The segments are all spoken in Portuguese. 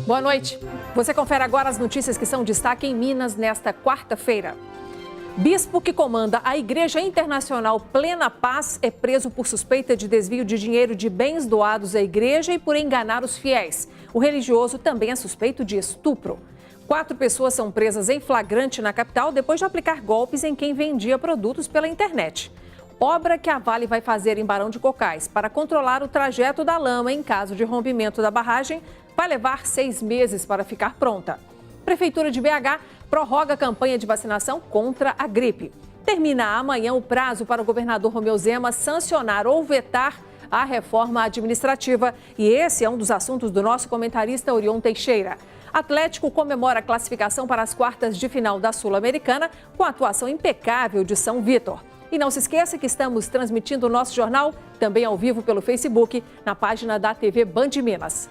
Boa noite. Você confere agora as notícias que são destaque em Minas nesta quarta-feira. Bispo que comanda a Igreja Internacional Plena Paz é preso por suspeita de desvio de dinheiro de bens doados à igreja e por enganar os fiéis. O religioso também é suspeito de estupro. 4 pessoas são presas em flagrante na capital depois de aplicar golpes em quem vendia produtos pela internet. Obra que a Vale vai fazer em Barão de Cocais para controlar o trajeto da lama em caso de rompimento da barragem vai levar 6 meses para ficar pronta. Prefeitura de BH prorroga a campanha de vacinação contra a gripe. Termina amanhã o prazo para o governador Romeu Zema sancionar ou vetar a reforma administrativa. E esse é um dos assuntos do nosso comentarista Orion Teixeira. Atlético comemora a classificação para as quartas de final da Sul-Americana com a atuação impecável de São Vítor. E não se esqueça que estamos transmitindo o nosso jornal também ao vivo pelo Facebook, na página da TV Band Minas.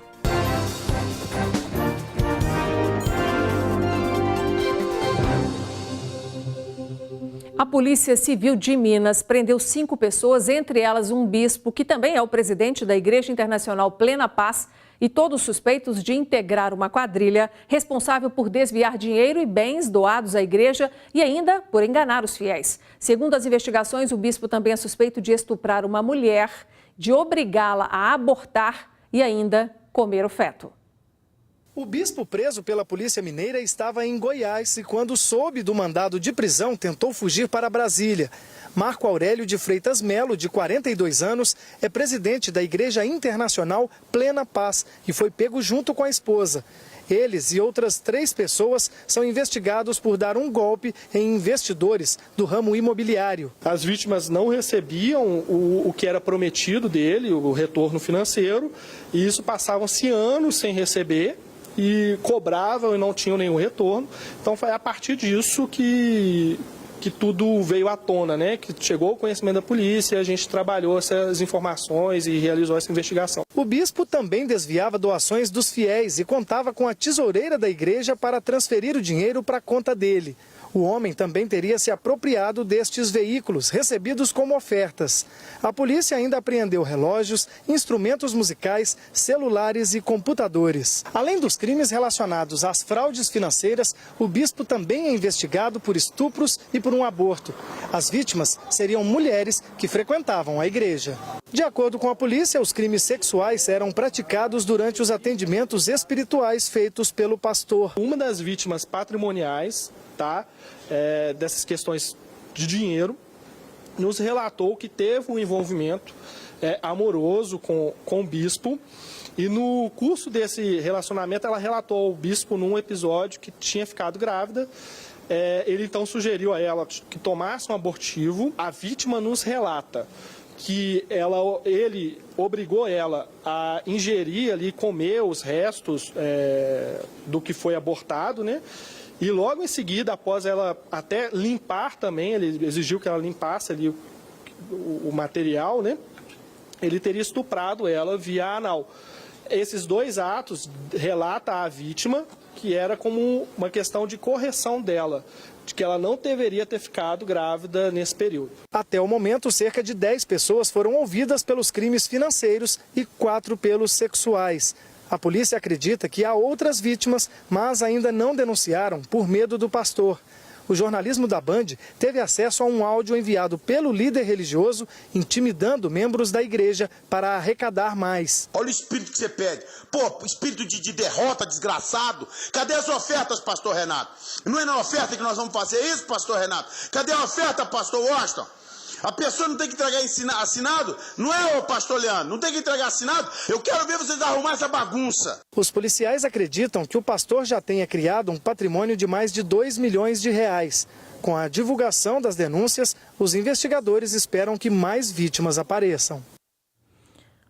A Polícia Civil de Minas prendeu 5 pessoas, entre elas um bispo, que também é o presidente da Igreja Internacional Plena Paz, e todos suspeitos de integrar uma quadrilha responsável por desviar dinheiro e bens doados à igreja e ainda por enganar os fiéis. Segundo as investigações, o bispo também é suspeito de estuprar uma mulher, de obrigá-la a abortar e ainda comer o feto. O bispo preso pela Polícia Mineira estava em Goiás e, quando soube do mandado de prisão, tentou fugir para Brasília. Marco Aurélio de Freitas Melo, de 42 anos, é presidente da Igreja Internacional Plena Paz e foi pego junto com a esposa. Eles e outras 3 pessoas são investigados por dar um golpe em investidores do ramo imobiliário. As vítimas não recebiam o que era prometido dele, o retorno financeiro, e isso passavam-se anos sem receber e cobravam e não tinham nenhum retorno. Então foi a partir disso que tudo veio à tona, né? Que chegou ao conhecimento da polícia, a gente trabalhou essas informações e realizou essa investigação. O bispo também desviava doações dos fiéis e contava com a tesoureira da igreja para transferir o dinheiro para a conta dele. O homem também teria se apropriado destes veículos, recebidos como ofertas. A polícia ainda apreendeu relógios, instrumentos musicais, celulares e computadores. Além dos crimes relacionados às fraudes financeiras, o bispo também é investigado por estupros e por um aborto. As vítimas seriam mulheres que frequentavam a igreja. De acordo com a polícia, os crimes sexuais eram praticados durante os atendimentos espirituais feitos pelo pastor. Uma das vítimas patrimoniais, dessas questões de dinheiro, nos relatou que teve um envolvimento amoroso com o bispo, e no curso desse relacionamento ela relatou ao bispo num episódio que tinha ficado grávida. Ele então sugeriu a ela que tomasse um abortivo. A vítima nos relata que ele obrigou ela a ingerir ali, comer os restos do que foi abortado, né? E logo em seguida, após ela até limpar também, ele exigiu que ela limpasse ali o material, né? Ele teria estuprado ela via anal. Esses 2 atos relata a vítima que era como uma questão de correção dela, de que ela não deveria ter ficado grávida nesse período. Até o momento, cerca de 10 pessoas foram ouvidas pelos crimes financeiros e 4 pelos sexuais. A polícia acredita que há outras vítimas, mas ainda não denunciaram por medo do pastor. O jornalismo da Band teve acesso a um áudio enviado pelo líder religioso, intimidando membros da igreja para arrecadar mais. Olha o espírito que você pede. Pô, espírito de derrota, desgraçado. Cadê as ofertas, pastor Renato? Não é na oferta que nós vamos fazer isso, pastor Renato? Cadê a oferta, pastor Washington? A pessoa não tem que entregar assinado? Não é, ô pastor Leandro? Não tem que entregar assinado? Eu quero ver vocês arrumar essa bagunça. Os policiais acreditam que o pastor já tenha criado um patrimônio de mais de 2 milhões de reais. Com a divulgação das denúncias, os investigadores esperam que mais vítimas apareçam.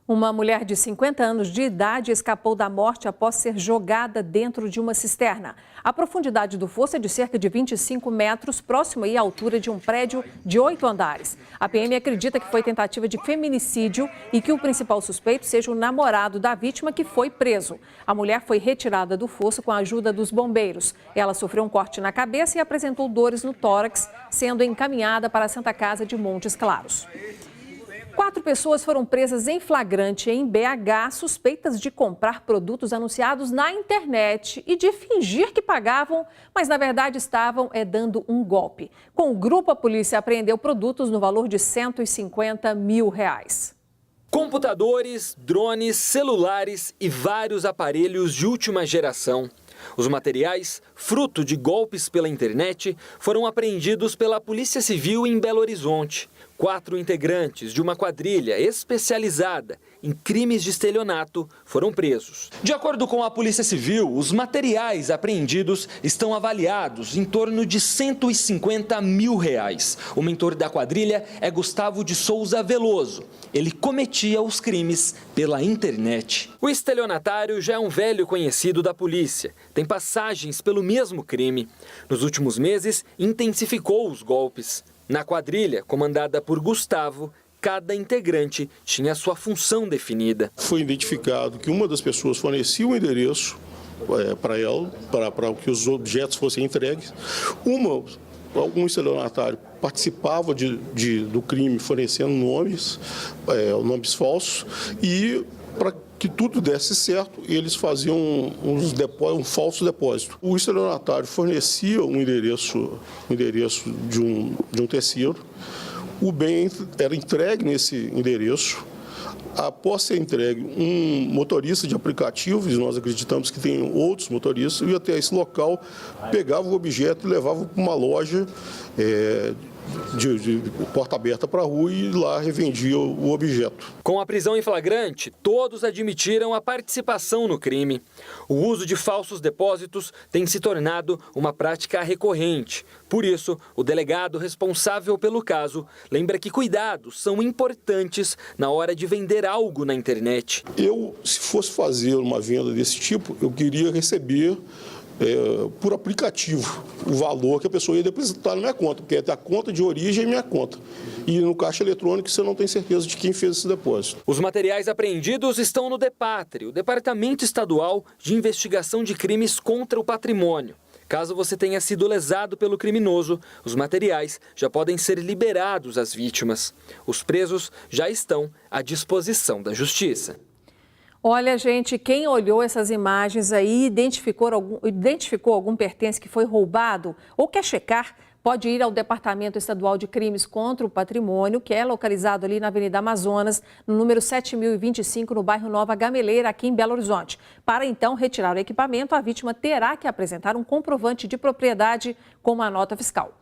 Uma mulher de 50 anos de idade escapou da morte após ser jogada dentro de uma cisterna. A profundidade do fosso é de cerca de 25 metros, próximo à altura de um prédio de 8 andares. A PM acredita que foi tentativa de feminicídio e que o principal suspeito seja o namorado da vítima, que foi preso. A mulher foi retirada do fosso com a ajuda dos bombeiros. Ela sofreu um corte na cabeça e apresentou dores no tórax, sendo encaminhada para a Santa Casa de Montes Claros. 4 pessoas foram presas em flagrante em BH, suspeitas de comprar produtos anunciados na internet e de fingir que pagavam, mas na verdade estavam dando um golpe. Com o grupo, a polícia apreendeu produtos no valor de R$150 mil. Computadores, drones, celulares e vários aparelhos de última geração. Os materiais, fruto de golpes pela internet, foram apreendidos pela Polícia Civil em Belo Horizonte. 4 integrantes de uma quadrilha especializada em crimes de estelionato foram presos. De acordo com a Polícia Civil, os materiais apreendidos estão avaliados em torno de R$150 mil. O mentor da quadrilha é Gustavo de Souza Veloso. Ele cometia os crimes pela internet. O estelionatário já é um velho conhecido da polícia. Tem passagens pelo mesmo crime. Nos últimos meses, intensificou os golpes. Na quadrilha, comandada por Gustavo, cada integrante tinha sua função definida. Foi identificado que uma das pessoas fornecia o endereço para ela, para que os objetos fossem entregues. Algum estelionatário participava do crime fornecendo nomes falsos e para que tudo desse certo, eles faziam um falso depósito. O estelionatário fornecia um endereço de um terceiro, o bem era entregue nesse endereço. Após ser entregue, um motorista de aplicativos, e nós acreditamos que tem outros motoristas, ia até esse local, pegava o objeto e levava para uma loja de porta aberta para a rua e lá revendia o objeto. Com a prisão em flagrante, todos admitiram a participação no crime. O uso de falsos depósitos tem se tornado uma prática recorrente. Por isso, o delegado responsável pelo caso lembra que cuidados são importantes na hora de vender algo na internet. Se fosse fazer uma venda desse tipo, eu queria receber por aplicativo o valor que a pessoa ia depositar na minha conta, porque é a conta de origem e minha conta. E no caixa eletrônico você não tem certeza de quem fez esse depósito. Os materiais apreendidos estão no DEPATRE, o Departamento Estadual de Investigação de Crimes contra o Patrimônio. Caso você tenha sido lesado pelo criminoso, os materiais já podem ser liberados às vítimas. Os presos já estão à disposição da Justiça. Olha, gente, quem olhou essas imagens aí, identificou algum pertence que foi roubado ou quer checar, pode ir ao Departamento Estadual de Crimes contra o Patrimônio, que é localizado ali na Avenida Amazonas, no número 7025, no bairro Nova Gameleira, aqui em Belo Horizonte. Para então retirar o equipamento, a vítima terá que apresentar um comprovante de propriedade com uma nota fiscal.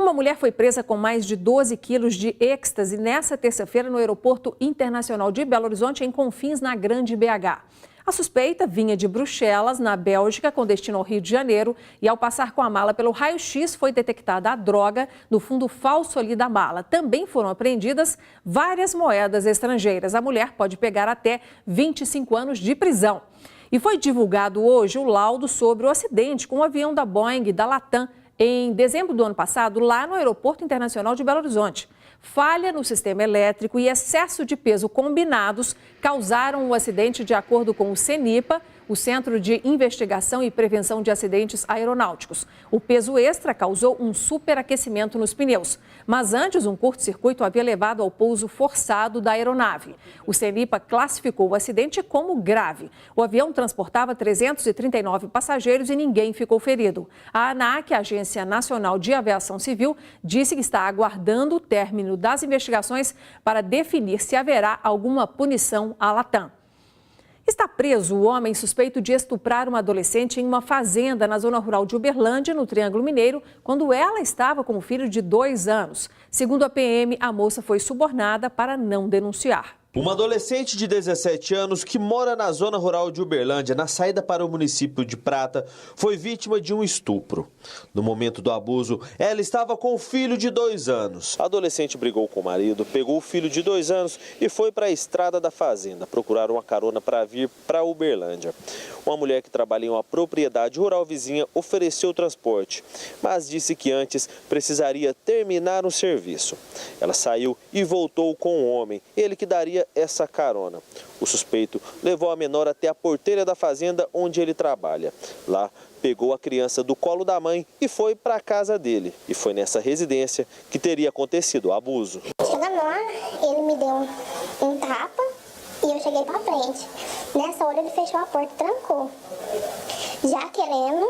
Uma mulher foi presa com mais de 12 quilos de êxtase nesta terça-feira no Aeroporto Internacional de Belo Horizonte, em Confins, na Grande BH. A suspeita vinha de Bruxelas, na Bélgica, com destino ao Rio de Janeiro, e ao passar com a mala pelo raio-x foi detectada a droga no fundo falso ali da mala. Também foram apreendidas várias moedas estrangeiras. A mulher pode pegar até 25 anos de prisão. E foi divulgado hoje o laudo sobre o acidente com o avião da Boeing da Latam, em dezembro do ano passado, lá no Aeroporto Internacional de Belo Horizonte. Falha no sistema elétrico e excesso de peso combinados causaram o acidente, de acordo com o CENIPA, o Centro de Investigação e Prevenção de Acidentes Aeronáuticos. O peso extra causou um superaquecimento nos pneus, mas antes um curto-circuito havia levado ao pouso forçado da aeronave. O CENIPA classificou o acidente como grave. O avião transportava 339 passageiros e ninguém ficou ferido. A ANAC, a Agência Nacional de Aviação Civil, disse que está aguardando o término das investigações para definir se haverá alguma punição à Latam. Está preso o homem suspeito de estuprar uma adolescente em uma fazenda na zona rural de Uberlândia, no Triângulo Mineiro, quando ela estava com um filho de 2 anos. Segundo a PM, a moça foi subornada para não denunciar. Uma adolescente de 17 anos que mora na zona rural de Uberlândia, na saída para o município de Prata, foi vítima de um estupro. No momento do abuso, ela estava com o filho de 2 anos. A adolescente brigou com o marido, pegou o filho de 2 anos e foi para a estrada da fazenda procurar uma carona para vir para Uberlândia. Uma mulher que trabalha em uma propriedade rural vizinha ofereceu o transporte, mas disse que antes precisaria terminar um serviço. Ela saiu e voltou com o homem, ele que daria essa carona. O suspeito levou a menor até a porteira da fazenda onde ele trabalha. Lá, pegou a criança do colo da mãe e foi para a casa dele. E foi nessa residência que teria acontecido o abuso. Chegando lá, ele me deu um tapa e eu cheguei para frente. Nessa hora ele fechou a porta e trancou, já querendo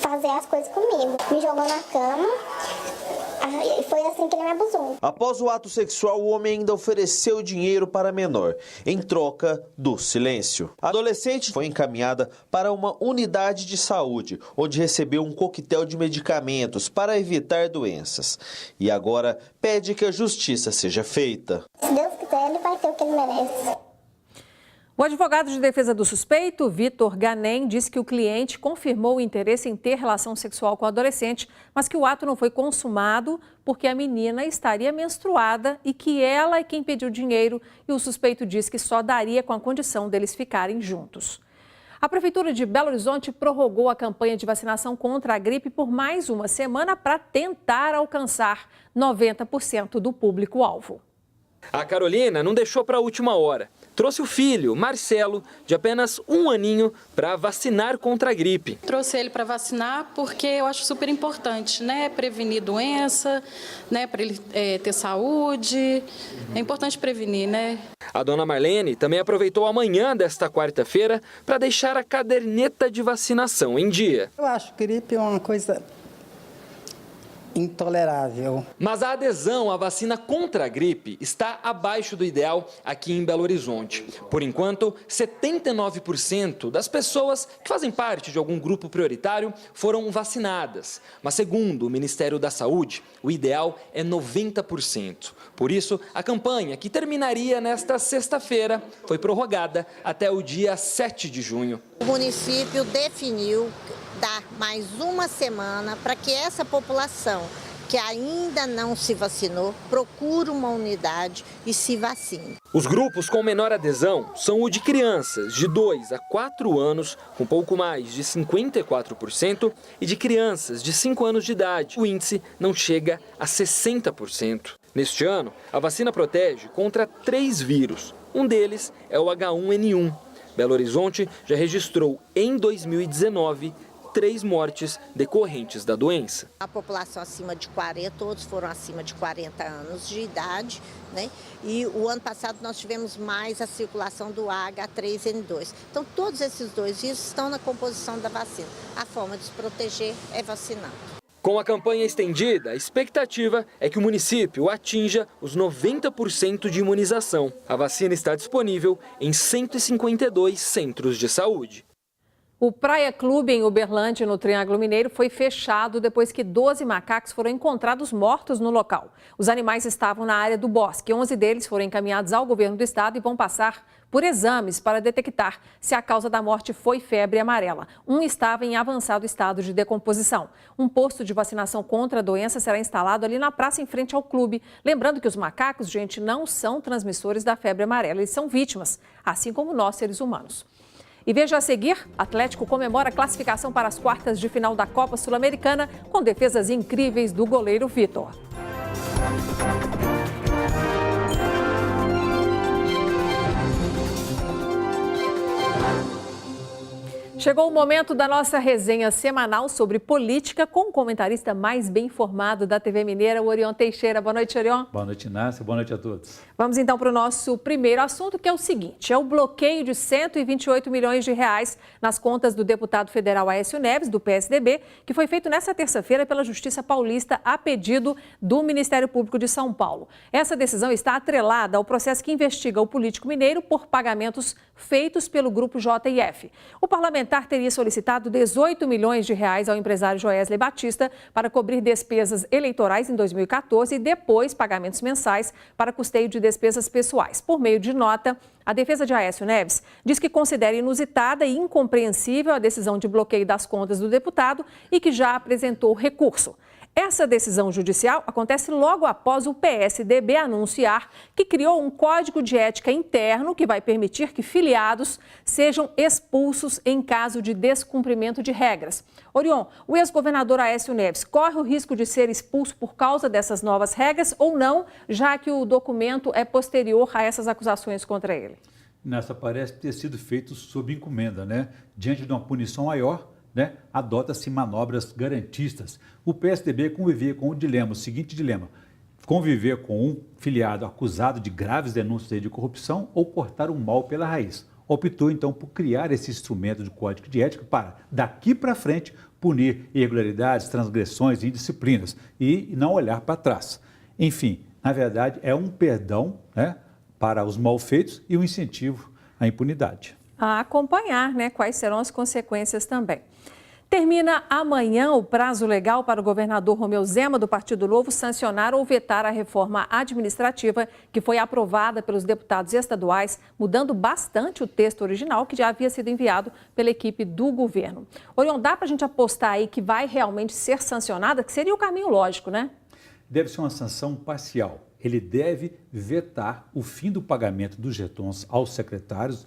fazer as coisas comigo. Me jogou na cama. Foi assim que ele me abusou. Após o ato sexual, o homem ainda ofereceu dinheiro para a menor, em troca do silêncio. A adolescente foi encaminhada para uma unidade de saúde, onde recebeu um coquetel de medicamentos para evitar doenças. E agora pede que a justiça seja feita. Se Deus quiser, ele vai ter o que ele merece. O advogado de defesa do suspeito, Vitor Ganem, disse que o cliente confirmou o interesse em ter relação sexual com o adolescente, mas que o ato não foi consumado porque a menina estaria menstruada e que ela é quem pediu dinheiro, e o suspeito disse que só daria com a condição deles ficarem juntos. A Prefeitura de Belo Horizonte prorrogou a campanha de vacinação contra a gripe por mais uma semana para tentar alcançar 90% do público-alvo. A Carolina não deixou para a última hora. Trouxe o filho, Marcelo, de apenas 1 aninho, para vacinar contra a gripe. Trouxe ele para vacinar porque eu acho super importante, né? Prevenir doença, né? Para ele ter saúde. É importante prevenir, né? A dona Marlene também aproveitou a manhã desta quarta-feira para deixar a caderneta de vacinação em dia. Eu acho que gripe é uma coisa intolerável. Mas a adesão à vacina contra a gripe está abaixo do ideal aqui em Belo Horizonte. Por enquanto, 79% das pessoas que fazem parte de algum grupo prioritário foram vacinadas. Mas segundo o Ministério da Saúde, o ideal é 90%. Por isso, a campanha, que terminaria nesta sexta-feira, foi prorrogada até o dia 7 de junho. O município definiu dar mais uma semana para que essa população que ainda não se vacinou procure uma unidade e se vacine. Os grupos com menor adesão são o de crianças de 2 a 4 anos, com pouco mais de 54%, e de crianças de 5 anos de idade. O índice não chega a 60%. Neste ano, a vacina protege contra 3 vírus. Um deles é o H1N1. Belo Horizonte já registrou em 2019 3 mortes decorrentes da doença. A população acima de 40, todos foram acima de 40 anos de idade, né? E o ano passado nós tivemos mais a circulação do H3N2. Então todos esses 2 vírus estão na composição da vacina. A forma de se proteger é vacinando. Com a campanha estendida, a expectativa é que o município atinja os 90% de imunização. A vacina está disponível em 152 centros de saúde. O Praia Clube em Uberlândia, no Triângulo Mineiro, foi fechado depois que 12 macacos foram encontrados mortos no local. Os animais estavam na área do bosque. 11 deles foram encaminhados ao governo do estado e vão passar por exames para detectar se a causa da morte foi febre amarela. Um estava em avançado estado de decomposição. Um posto de vacinação contra a doença será instalado ali na praça em frente ao clube. Lembrando que os macacos, gente, não são transmissores da febre amarela. Eles são vítimas, assim como nós, seres humanos. E veja a seguir, Atlético comemora a classificação para as quartas de final da Copa Sul-Americana com defesas incríveis do goleiro Vitor. Chegou o momento da nossa resenha semanal sobre política com o comentarista mais bem informado da TV Mineira, o Orion Teixeira. Boa noite, Orion. Boa noite, Inácia. Boa noite a todos. Vamos então para o nosso primeiro assunto, que é o seguinte: é o bloqueio de 128 milhões de reais nas contas do deputado federal Aécio Neves, do PSDB, que foi feito nesta terça-feira pela Justiça Paulista a pedido do Ministério Público de São Paulo. Essa decisão está atrelada ao processo que investiga o político mineiro por pagamentos feitos pelo Grupo JF. O parlamentar teria solicitado 18 milhões de reais ao empresário Joesley Batista para cobrir despesas eleitorais em 2014 e depois pagamentos mensais para custeio de despesas pessoais. Por meio de nota, a defesa de Aécio Neves diz que considera inusitada e incompreensível a decisão de bloqueio das contas do deputado e que já apresentou recurso. Essa decisão judicial acontece logo após o PSDB anunciar que criou um código de ética interno que vai permitir que filiados sejam expulsos em caso de descumprimento de regras. Orion, o ex-governador Aécio Neves corre o risco de ser expulso por causa dessas novas regras ou não, já que o documento é posterior a essas acusações contra ele? Nessa parece ter sido feito sob encomenda, né? Diante de uma punição maior, né, adota-se manobras garantistas. O PSDB convivia com o seguinte dilema: conviver com um filiado acusado de graves denúncias de corrupção ou cortar o mal pela raiz. Optou então por criar esse instrumento de código de ética para, daqui para frente, punir irregularidades, transgressões e indisciplinas e não olhar para trás. Enfim, na verdade, é um perdão, né, para os malfeitos e um incentivo à impunidade. A acompanhar, né, quais serão as consequências também. Termina amanhã o prazo legal para o governador Romeu Zema, do Partido Novo, sancionar ou vetar a reforma administrativa que foi aprovada pelos deputados estaduais, mudando bastante o texto original que já havia sido enviado pela equipe do governo. Orion, dá para a gente apostar aí que vai realmente ser sancionada, que seria o caminho lógico, né? Deve ser uma sanção parcial. Ele deve vetar o fim do pagamento dos jetons aos secretários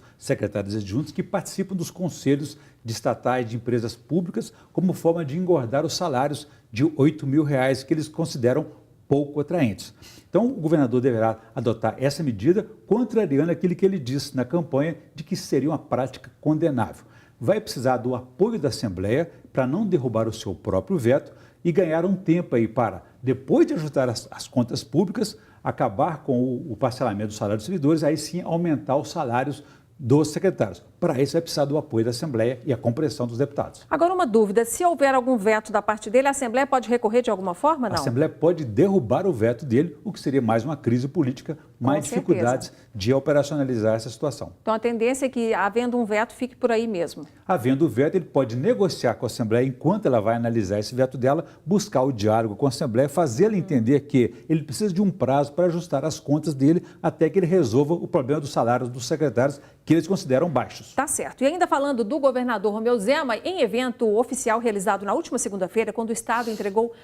adjuntos que participam dos conselhos de estatais de empresas públicas como forma de engordar os salários de R$ 8.000 que eles consideram pouco atraentes. Então, o governador deverá adotar essa medida, contrariando aquilo que ele disse na campanha de que seria uma prática condenável. Vai precisar do apoio da Assembleia para não derrubar o seu próprio veto e ganhar um tempo aí para, depois de ajustar as contas públicas, acabar com o parcelamento do salário dos servidores, aí sim aumentar os salários dos secretários. Para isso vai precisar do apoio da Assembleia e a compreensão dos deputados. Agora uma dúvida, se houver algum veto da parte dele, a Assembleia pode recorrer de alguma forma, não? A Assembleia pode derrubar o veto dele, o que seria mais uma crise política, mais dificuldades de operacionalizar essa situação. Então a tendência é que, havendo um veto, fique por aí mesmo. Havendo o veto, ele pode negociar com a Assembleia enquanto ela vai analisar esse veto dela, buscar o diálogo com a Assembleia, fazê-la entender que ele precisa de um prazo para ajustar as contas dele até que ele resolva o problema dos salários dos secretários que eles consideram baixos. Tá certo. E ainda falando do governador Romeu Zema, em evento oficial realizado na última segunda-feira, quando o Estado entregou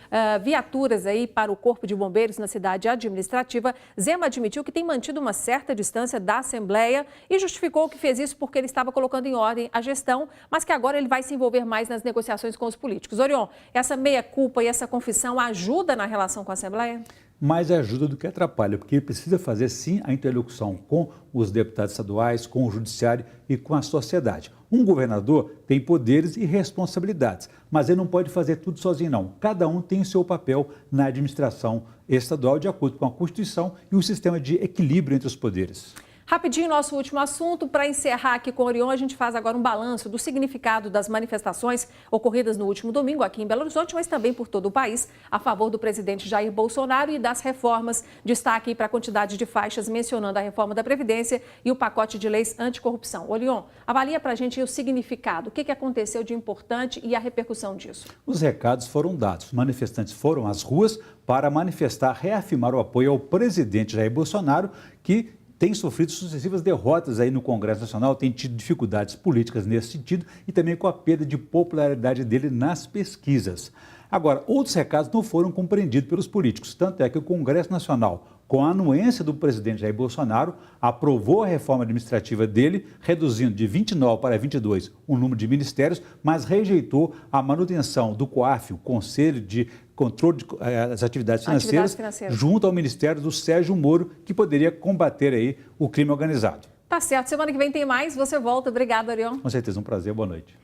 viaturas aí para o Corpo de Bombeiros na cidade administrativa, Zema admitiu que tem mantido uma certa distância da Assembleia e justificou que fez isso porque ele estava colocando em ordem a gestão, mas que agora ele vai se envolver mais nas negociações com os políticos. Orion, essa meia-culpa e essa confissão ajuda na relação com a Assembleia? Mais ajuda do que atrapalha, porque ele precisa fazer sim a interlocução com os deputados estaduais, com o judiciário e com a sociedade. Um governador tem poderes e responsabilidades, mas ele não pode fazer tudo sozinho não. Cada um tem o seu papel na administração estadual de acordo com a Constituição e o sistema de equilíbrio entre os poderes. Rapidinho, nosso último assunto. Para encerrar aqui com o Orion, a gente faz agora um balanço do significado das manifestações ocorridas no último domingo aqui em Belo Horizonte, mas também por todo o país, a favor do presidente Jair Bolsonaro e das reformas. Destaque para a quantidade de faixas mencionando a reforma da Previdência e o pacote de leis anticorrupção. Orion, avalia para a gente o significado, o que aconteceu de importante e a repercussão disso. Os recados foram dados. Os manifestantes foram às ruas para manifestar, reafirmar o apoio ao presidente Jair Bolsonaro, que tem sofrido sucessivas derrotas aí no Congresso Nacional, tem tido dificuldades políticas nesse sentido e também com a perda de popularidade dele nas pesquisas. Agora, outros recados não foram compreendidos pelos políticos, tanto é que o Congresso Nacional, com a anuência do presidente Jair Bolsonaro, aprovou a reforma administrativa dele, reduzindo de 29 para 22 o número de ministérios, mas rejeitou a manutenção do COAF, o Conselho de Controle das Atividades Financeiras, junto ao Ministério do Sérgio Moro, que poderia combater aí o crime organizado. Tá certo, semana que vem tem mais, você volta. Obrigada, Orion. Com certeza, um prazer, boa noite.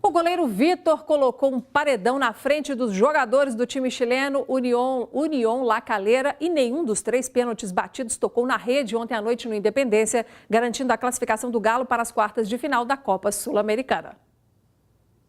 O goleiro Vitor colocou um paredão na frente dos jogadores do time chileno Unión La Calera e nenhum dos 3 pênaltis batidos tocou na rede ontem à noite no Independência, garantindo a classificação do Galo para as quartas de final da Copa Sul-Americana.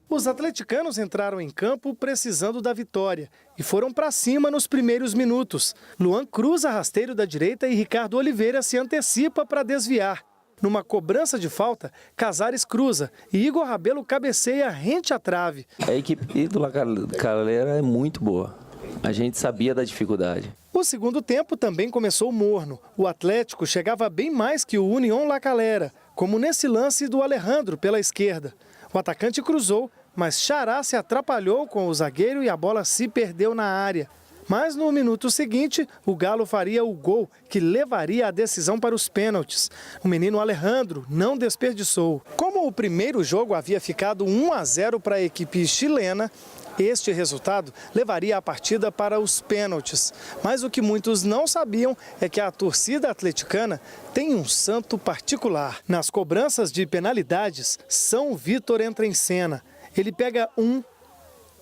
Os atleticanos entraram em campo precisando da vitória e foram para cima nos primeiros minutos. Luan cruza rasteiro da direita e Ricardo Oliveira se antecipa para desviar. Numa cobrança de falta, Casares cruza e Igor Rabelo cabeceia rente à trave. A equipe do La Calera é muito boa. A gente sabia da dificuldade. O segundo tempo também começou morno. O Atlético chegava bem mais que o Unión La Calera, como nesse lance do Alejandro pela esquerda. O atacante cruzou, mas Xará se atrapalhou com o zagueiro e a bola se perdeu na área. Mas no minuto seguinte, o Galo faria o gol que levaria a decisão para os pênaltis. O menino Alejandro não desperdiçou. Como o primeiro jogo havia ficado 1-0 para a equipe chilena, este resultado levaria a partida para os pênaltis. Mas o que muitos não sabiam é que a torcida atleticana tem um santo particular. Nas cobranças de penalidades, São Vítor entra em cena. Ele pega 1,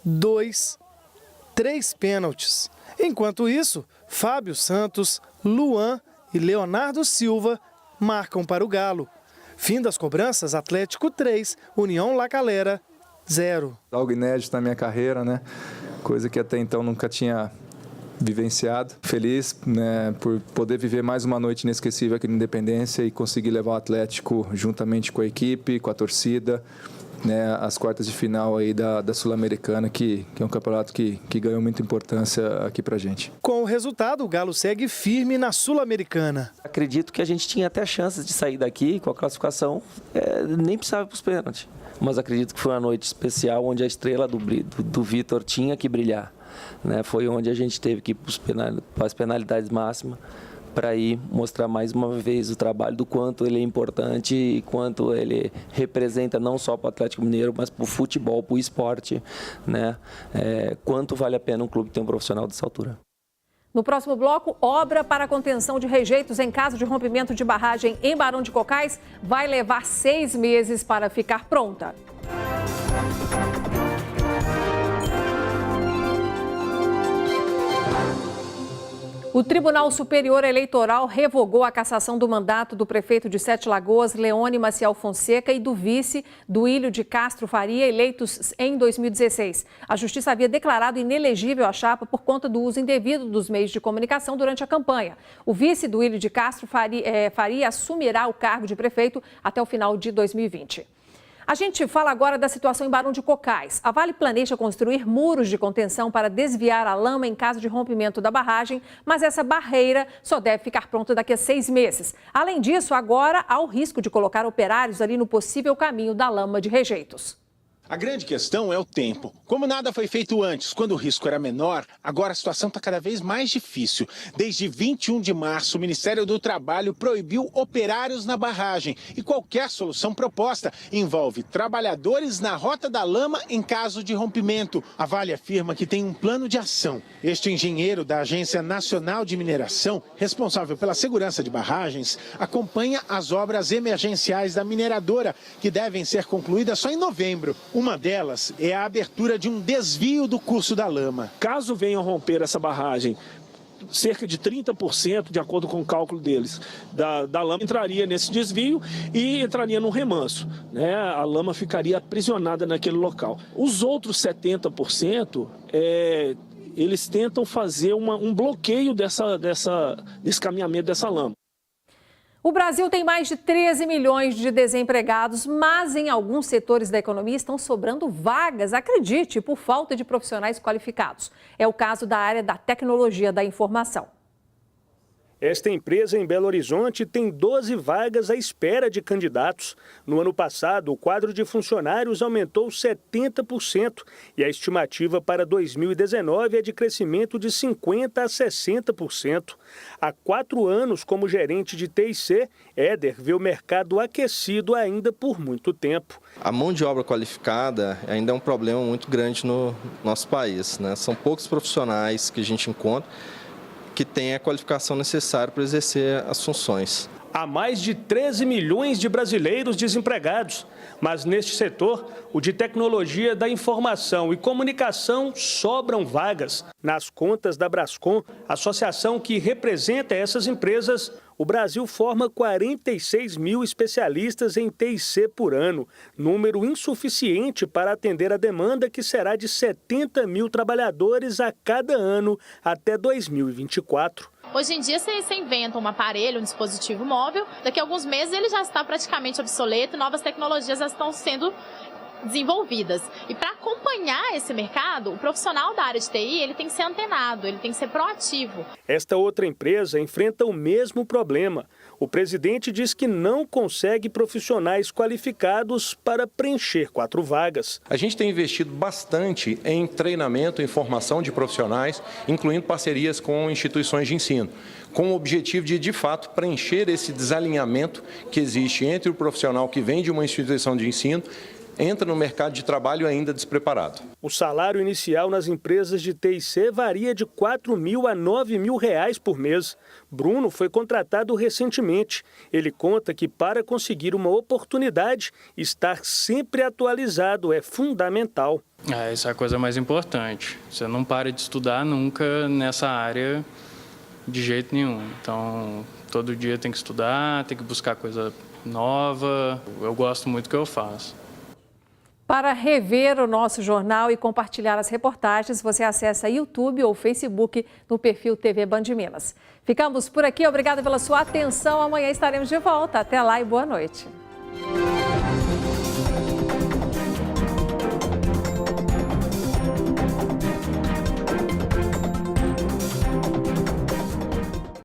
2, 3 pênaltis. Enquanto isso, Fábio Santos, Luan e Leonardo Silva marcam para o Galo. Fim das cobranças, Atlético 3, União La Calera 0. Algo inédito na minha carreira, né? Coisa que até então nunca tinha vivenciado. Feliz, né, por poder viver mais uma noite inesquecível aqui no Independência e conseguir levar o Atlético juntamente com a equipe, com a torcida, né, às quartas de final aí da Sul-Americana, que é um campeonato que ganhou muita importância aqui pra gente. Com o resultado, o Galo segue firme na Sul-Americana. Acredito que a gente tinha até chances de sair daqui com a classificação, nem precisava ir para os pênaltis. Mas acredito que foi uma noite especial onde a estrela do Vítor tinha que brilhar, né? Foi onde a gente teve que ir para as penalidades máximas para ir mostrar mais uma vez o trabalho do quanto ele é importante e quanto ele representa não só para o Atlético Mineiro, mas para o futebol, para o esporte, né? Quanto vale a pena um clube ter um profissional dessa altura. No próximo bloco, obra para contenção de rejeitos em caso de rompimento de barragem em Barão de Cocais vai levar 6 meses para ficar pronta. O Tribunal Superior Eleitoral revogou a cassação do mandato do prefeito de Sete Lagoas, Leone Maciel Fonseca, e do vice, Duílio de Castro Faria, eleitos em 2016. A Justiça havia declarado inelegível a chapa por conta do uso indevido dos meios de comunicação durante a campanha. O vice, Duílio de Castro Faria, assumirá o cargo de prefeito até o final de 2020. A gente fala agora da situação em Barão de Cocais. A Vale planeja construir muros de contenção para desviar a lama em caso de rompimento da barragem, mas essa barreira só deve ficar pronta daqui a 6 meses. Além disso, agora há o risco de colocar operários ali no possível caminho da lama de rejeitos. A grande questão é o tempo. Como nada foi feito antes, quando o risco era menor, agora a situação está cada vez mais difícil. Desde 21 de março, o Ministério do Trabalho proibiu operários na barragem. E qualquer solução proposta envolve trabalhadores na rota da lama em caso de rompimento. A Vale afirma que tem um plano de ação. Este engenheiro da Agência Nacional de Mineração, responsável pela segurança de barragens, acompanha as obras emergenciais da mineradora, que devem ser concluídas só em novembro. Uma delas é a abertura de um desvio do curso da lama. Caso venham romper essa barragem, cerca de 30%, de acordo com o cálculo deles, da lama entraria nesse desvio e entraria no remanso, né? A lama ficaria aprisionada naquele local. Os outros 70%, eles tentam fazer um bloqueio desse caminhamento dessa lama. O Brasil tem mais de 13 milhões de desempregados, mas em alguns setores da economia estão sobrando vagas, acredite, por falta de profissionais qualificados. É o caso da área da tecnologia da informação. Esta empresa em Belo Horizonte tem 12 vagas à espera de candidatos. No ano passado, o quadro de funcionários aumentou 70% e a estimativa para 2019 é de crescimento de 50% a 60%. Há 4 anos como gerente de TIC, Éder vê o mercado aquecido ainda por muito tempo. A mão de obra qualificada ainda é um problema muito grande no nosso país, né? São poucos profissionais que a gente encontra que tem a qualificação necessária para exercer as funções. Há mais de 13 milhões de brasileiros desempregados, mas neste setor, o de tecnologia da informação e comunicação, sobram vagas. Nas contas da Brascom, associação que representa essas empresas, o Brasil forma 46 mil especialistas em TIC por ano, número insuficiente para atender a demanda que será de 70 mil trabalhadores a cada ano até 2024. Hoje em dia, você inventa um aparelho, um dispositivo móvel, daqui a alguns meses ele já está praticamente obsoleto, novas tecnologias já estão sendo desenvolvidas. E para acompanhar esse mercado, o profissional da área de TI ele tem que ser antenado, ele tem que ser proativo. Esta outra empresa enfrenta o mesmo problema. O presidente diz que não consegue profissionais qualificados para preencher 4 vagas. A gente tem investido bastante em treinamento e formação de profissionais, incluindo parcerias com instituições de ensino, com o objetivo de fato, preencher esse desalinhamento que existe entre o profissional que vem de uma instituição de ensino, entra no mercado de trabalho ainda despreparado. O salário inicial nas empresas de TIC varia de R$ 4.000 a R$ 9.000 por mês. Bruno foi contratado recentemente. Ele conta que para conseguir uma oportunidade, estar sempre atualizado é fundamental. Essa é a coisa mais importante. Você não para de estudar nunca nessa área de jeito nenhum. Então, todo dia tem que estudar, tem que buscar coisa nova. Eu gosto muito do que eu faço. Para rever o nosso jornal e compartilhar as reportagens, você acessa YouTube ou Facebook no perfil TV Band Minas. Ficamos por aqui, obrigada pela sua atenção. Amanhã estaremos de volta. Até lá e boa noite.